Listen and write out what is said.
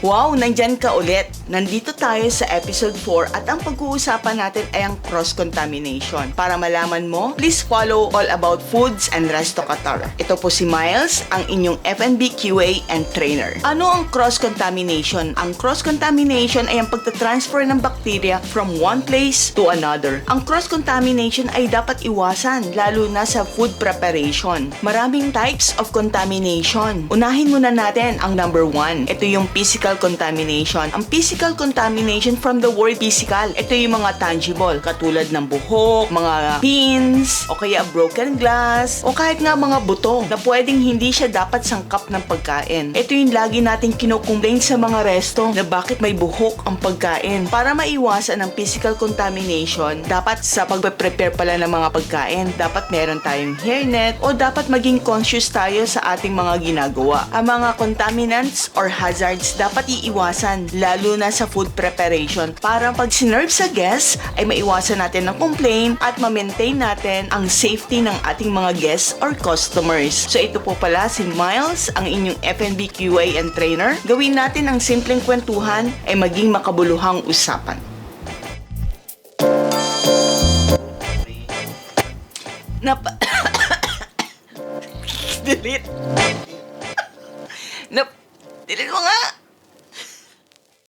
Wow, nandyan ka ulit. Nandito tayo sa episode 4 at ang pag-uusapan natin ay ang cross-contamination. Para malaman mo, please follow all about foods and Resto Qatar. Ito po si Miles, ang inyong F&B QA and trainer. Ano ang cross-contamination? Ang cross-contamination ay ang pagtatransfer ng bacteria from one place to another. Ang cross-contamination ay dapat iwasan, lalo na sa food preparation. Maraming types of contamination. Unahin muna natin ang number 1. Ito yung physical contamination. Ang physical contamination from the word physical, ito yung mga tangible, katulad ng buhok, mga pins, o kaya broken glass, o kahit nga mga buto na pwedeng hindi siya dapat sangkap ng pagkain. Ito yung lagi natin kinukomplain sa mga resto na bakit may buhok ang pagkain. Para maiwasan ang physical contamination, dapat sa pagpe-prepare pala ng mga pagkain, dapat meron tayong hairnet o dapat maging conscious tayo sa ating mga ginagawa. Ang mga contaminants or hazards dapat iiwasan, lalo na sa food preparation, para pag sinerve sa guests ay maiwasan natin ng complaint at ma-maintain natin ang safety ng ating mga guests or customers. So ito po pala si Miles, ang inyong F&B QA and trainer. Gawin natin ang simpleng kwentuhan ay maging makabuluhang usapan. Delete. Delete mo nga.